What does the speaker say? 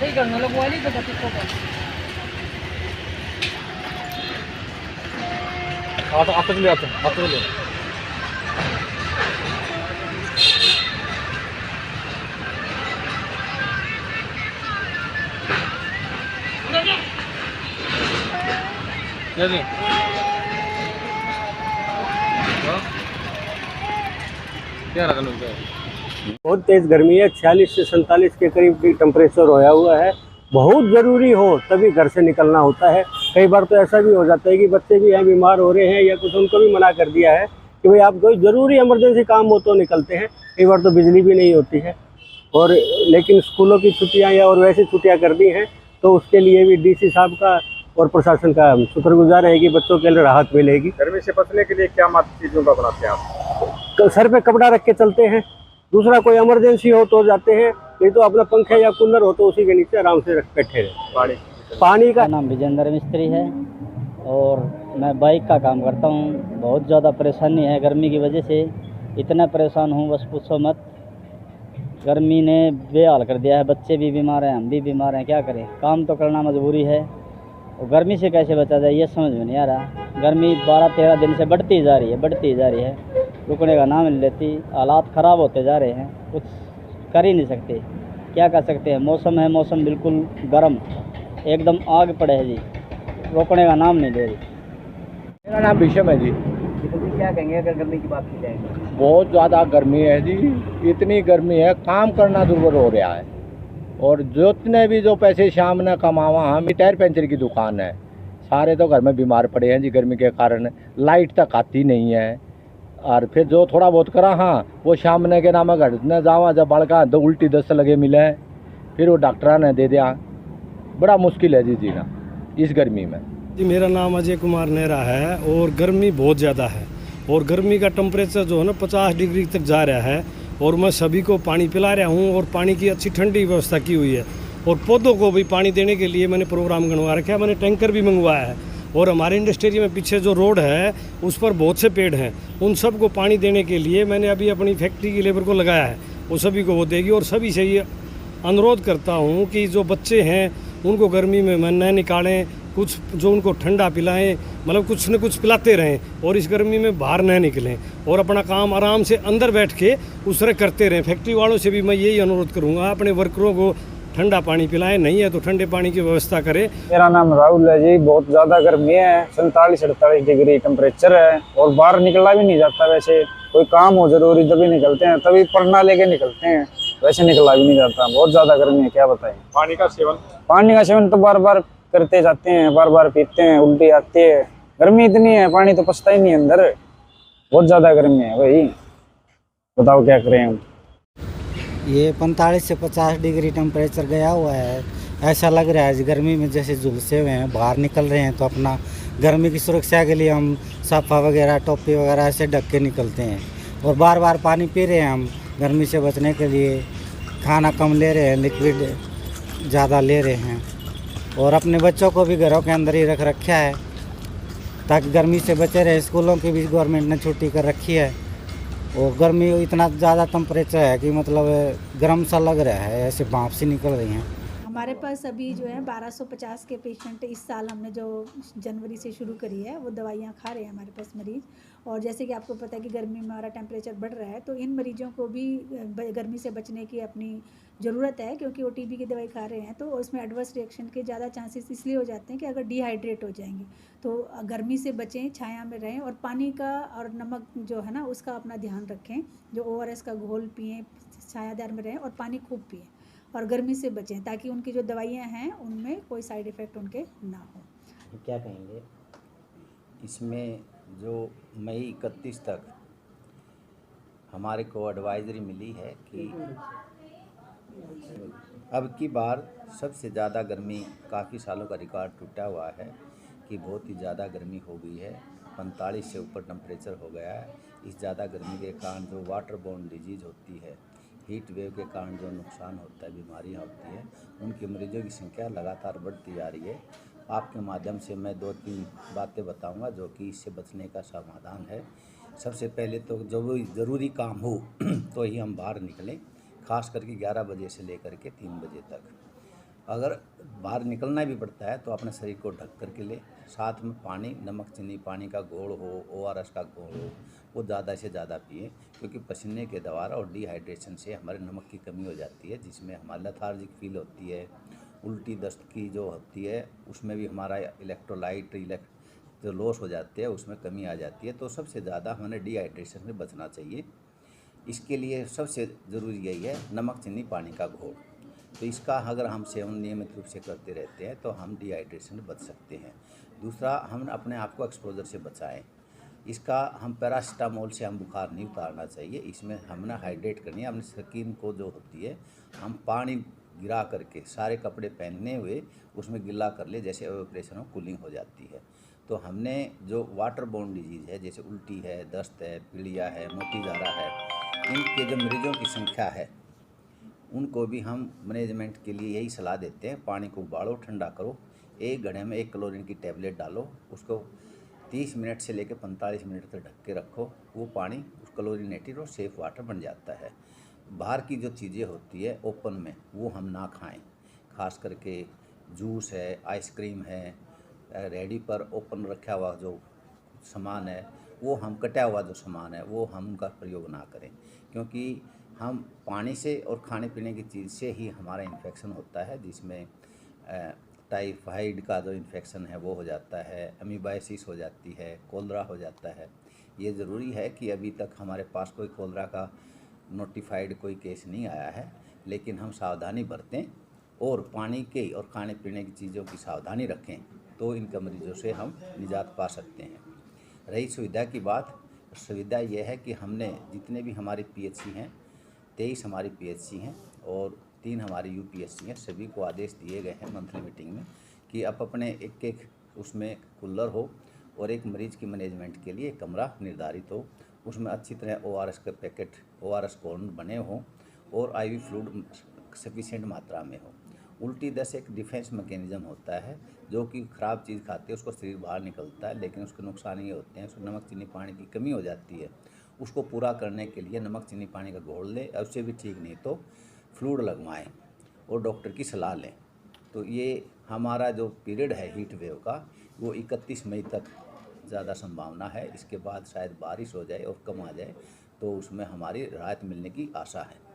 वही करना लगवा ली तो किसको कर आता चले आते आता चले चलिए क्या रखा लोग बहुत तेज़ गर्मी है। 46 से 47 के करीब भी टेम्परेचर होया हुआ है। बहुत ज़रूरी हो तभी घर से निकलना होता है। कई बार तो ऐसा भी हो जाता है कि बच्चे भी हैं बीमार हो रहे हैं या कुछ, उनको भी मना कर दिया है कि भाई आप कोई ज़रूरी इमरजेंसी काम हो तो निकलते हैं। कई बार तो बिजली भी नहीं होती है और लेकिन स्कूलों की छुट्टियाँ या और वैसी छुट्टियाँ कर दी हैं तो उसके लिए भी डीसी साहब का और प्रशासन का शुक्रगुजार है कि बच्चों के लिए राहत मिलेगी। गर्मी से बचने के लिए क्या मात्र चीज़ों का बनाते हैं आप? सर पे कपड़ा रख के चलते हैं। दूसरा कोई इमरजेंसी हो तो जाते हैं, नहीं तो अपना पंखा या कूलर हो तो उसी के नीचे आराम से बैठे रहे। पानी का नाम विजेंद्र मिस्त्री है और मैं बाइक का काम करता हूँ। बहुत ज़्यादा परेशानी है गर्मी की वजह से, इतना परेशान हूँ बस पूछो मत। गर्मी ने बेहाल कर दिया है, बच्चे भी बीमार हैं, हम भी बीमार हैं, क्या करें। काम तो करना मजबूरी है और गर्मी से कैसे बचा जाए ये समझ में नहीं आ रहा। गर्मी 12-13 दिन से बढ़ती जा रही है, रुकने का नाम नहीं लेती। हालात ख़राब होते जा रहे हैं, कुछ कर ही नहीं सकते, क्या कर सकते हैं। मौसम है, मौसम बिल्कुल गर्म, एकदम आग पड़े है जी, रोकने का नाम नहीं ले रही। मेरा नाम भीषम है जी। क्या कहेंगे अगर गर्मी की बात की जाए? बहुत ज़्यादा गर्मी है जी, इतनी गर्मी है काम करना दुर्भर हो रहा है। और जितने भी जो पैसे शाम ने कमावा, हम टायर पंचर की दुकान है, सारे तो घर में बीमार पड़े हैं जी गर्मी के कारण। लाइट तक आती नहीं है और फिर जो थोड़ा बहुत करा हाँ वो शाम ने के नाम घर न जावा, जब बड़का तो उल्टी दस्त लगे मिले, फिर वो डॉक्टर ने दे दिया। बड़ा मुश्किल है जी जीना इस गर्मी में। जी मेरा नाम अजय कुमार नेहरा है और गर्मी बहुत ज़्यादा है और गर्मी का टेम्परेचर जो है ना 50 डिग्री तक जा रहा है। और मैं सभी को पानी पिला रहा हूँ और पानी की अच्छी ठंडी व्यवस्था की हुई है और पौधों को भी पानी देने के लिए मैंने प्रोग्राम बनवा रखा है। मैंने टैंकर भी मंगवाया है और हमारे इंडस्ट्री में पीछे जो रोड है उस पर बहुत से पेड़ हैं, उन सब को पानी देने के लिए मैंने अभी अपनी फैक्ट्री की लेबर को लगाया है, वो सभी को वो देगी। और सभी से ये अनुरोध करता हूँ कि जो बच्चे हैं उनको गर्मी में न निकालें, कुछ जो उनको ठंडा पिलाएं, मतलब कुछ न कुछ पिलाते रहें और इस गर्मी में बाहर न निकलें और अपना काम आराम से अंदर बैठ के उस तरह करते रहें। फैक्ट्री वालों से भी मैं यही अनुरोध करूँगा, अपने वर्करों को ठंडा पानी पिलाएं, नहीं है तो ठंडे पानी की व्यवस्था करें। मेरा नाम राहुल है जी। बहुत ज़्यादा गर्मी है, 47-48 डिग्री टेम्परेचर है और बाहर निकला भी नहीं जाता। वैसे कोई काम हो जरूरी तभी निकलते हैं, तभी पढ़ना लेके निकलते हैं, वैसे निकला भी नहीं जाता। बहुत ज़्यादा गर्मी है, क्या बताएं। पानी का सेवन तो बार बार करते जाते हैं, बार बार पीते हैं, उल्टी आती है। गर्मी इतनी है पानी तो पचता ही नहीं अंदर, बहुत ज़्यादा गर्मी है भाई, बताओ क्या करें हम। ये 45 से 50 डिग्री टेम्परेचर गया हुआ है। ऐसा लग रहा है गर्मी में जैसे झुलसे हुए हैं, बाहर निकल रहे हैं तो अपना गर्मी की सुरक्षा के लिए हम साफा वगैरह, टोपी वगैरह ऐसे ढक के निकलते हैं और बार बार पानी पी रहे हैं हम गर्मी से बचने के लिए। खाना कम ले रहे हैं, लिक्विड ज़्यादा ले रहे हैं और अपने बच्चों को भी घरों के अंदर ही रख रखा है ताकि गर्मी से बचे रहे। स्कूलों की भी गवर्नमेंट ने छुट्टी कर रखी है और गर्मी इतना ज़्यादा टेम्परेचर है कि मतलब गर्म सा लग रहा है, ऐसे भाप सी निकल रही हैं। हमारे पास अभी जो है 1250 के पेशेंट इस साल हमने जो जनवरी से शुरू करी है वो दवाइयाँ खा रहे हैं हमारे पास मरीज़। और जैसे कि आपको पता है कि गर्मी में हमारा टेम्परेचर बढ़ रहा है तो इन मरीजों को भी गर्मी से बचने की अपनी ज़रूरत है, क्योंकि वो टीबी की दवाई खा रहे हैं तो उसमें एडवर्स रिएक्शन के ज़्यादा चांसेस इसलिए हो जाते हैं कि अगर डिहाइड्रेट हो जाएंगे तो गर्मी से बचें, छाया में रहें और पानी का और नमक जो है ना उसका अपना ध्यान रखें। जो ORS का घोल पिएँ, छायादार में रहें और पानी खूब पिएँ और गर्मी से बचें ताकि उनकी जो दवाइयाँ हैं उनमें कोई साइड इफ़ेक्ट उनके ना हो। क्या कहेंगे इसमें जो मई 31 तक हमारे को एडवाइजरी मिली है कि अब की बार सबसे ज़्यादा गर्मी, काफ़ी सालों का रिकॉर्ड टूटा हुआ है कि बहुत ही ज़्यादा गर्मी हो गई है, 45 से ऊपर टेम्परेचर हो गया है। इस ज़्यादा गर्मी के कारण जो वाटर बोर्न डिजीज़ होती है, हीट वेव के कारण जो नुकसान होता है, बीमारियां होती हैं, उनके मरीजों की संख्या लगातार बढ़ती जा रही है। आपके माध्यम से मैं 2-3 बातें बताऊंगा जो कि इससे बचने का समाधान है। सबसे पहले तो जब ज़रूरी काम हो तो ही हम बाहर निकलें, खास करके 11 बजे से लेकर के 3 बजे तक। अगर बाहर निकलना भी पड़ता है तो अपने शरीर को ढक करके ले, साथ में पानी, नमक चीनी पानी का घोल हो, ORS का घोल हो, वो ज़्यादा से ज़्यादा पिए, क्योंकि पसीने के द्वारा और डिहाइड्रेशन से हमारे नमक की कमी हो जाती है, जिसमें हमारा लेथार्जिक फील होती है, उल्टी दस्त की जो होती है उसमें भी हमारा इलेक्ट्रोलाइट जो लॉस हो जाते हैं उसमें कमी आ जाती है। तो सबसे ज़्यादा हमें डिहाइड्रेशन से बचना चाहिए। इसके लिए सबसे ज़रूरी यही है नमक चीनी पानी का घोल। तो इसका अगर हम सेवन नियमित रूप से करते रहते हैं तो हम डिहाइड्रेशन से बच सकते हैं। दूसरा, हम अपने आप को एक्सपोजर से बचाएं। इसका हम पैरासीटामोल से हम बुखार नहीं उतारना चाहिए, इसमें हमने हाइड्रेट करनी है अपनी स्किन को जो होती है। हम पानी गिरा करके सारे कपड़े पहनने हुए उसमें गिला कर ले, जैसे एवोपरेशन हो, कूलिंग हो जाती है। तो हमने जो वाटर बोर्न डिजीज़ है, जैसे उल्टी है, दस्त है, पीलिया है, मोती ज़ारा है, इनके जो मरीजों की संख्या है उनको भी हम मैनेजमेंट के लिए यही सलाह देते हैं, पानी को उबालो, ठंडा करो, 1 घड़े में 1 क्लोरीन की टैबलेट डालो, उसको 30 मिनट से लेकर 45 मिनट तक ढक के रखो, वो पानी क्लोरीनेटेड और सेफ़ वाटर बन जाता है। बाहर की जो चीज़ें होती है ओपन में वो हम ना खाएं, खास करके जूस है, आइसक्रीम है, रेडी पर ओपन रखा हुआ जो सामान है, वो हम कटा हुआ जो सामान है वो हम उनका प्रयोग ना करें, क्योंकि हम पानी से और खाने पीने की चीज़ से ही हमारा इन्फेक्शन होता है, जिसमें टाइफाइड का जो इन्फेक्शन है वो हो जाता है, अमीबाइसिस हो जाती है, कोलरा हो जाता है। ये ज़रूरी है कि अभी तक हमारे पास कोई कोलरा का नोटिफाइड कोई केस नहीं आया है, लेकिन हम सावधानी बरतें और पानी के और खाने पीने की चीज़ों की सावधानी रखें तो इन मरीजों से हम निजात पा सकते हैं। रही सुविधा की बात, सुविधा यह है कि हमने जितने भी हमारी PHC हैं, 23 हमारी PHC हैं और 3 हमारी UPSC हैं, सभी को आदेश दिए गए हैं मंथली मीटिंग में कि आप अपने एक उसमें कूलर हो और एक मरीज़ की मैनेजमेंट के लिए एक कमरा निर्धारित हो, उसमें अच्छी तरह ORS के पैकेट, ORS कॉर्न बने हों और IV फ्लूइड सफिशिएंट मात्रा में हो। उल्टी दस्त एक डिफेंस मैकेनिज्म होता है, जो कि ख़राब चीज़ खाते हैं उसको शरीर बाहर निकलता है, लेकिन उसके नुकसान ये होते हैं, उसको नमक चीनी पानी की कमी हो जाती है। उसको पूरा करने के लिए नमक चीनी पानी का घोल लें, और उससे भी ठीक नहीं तो फ्लूइड लगवाएं और डॉक्टर की सलाह लें। तो ये हमारा जो पीरियड है हीट वेव का, वो 31 मई तक ज़्यादा संभावना है। इसके बाद शायद बारिश हो जाए और कम आ जाए, तो उसमें हमारी राहत मिलने की आशा है।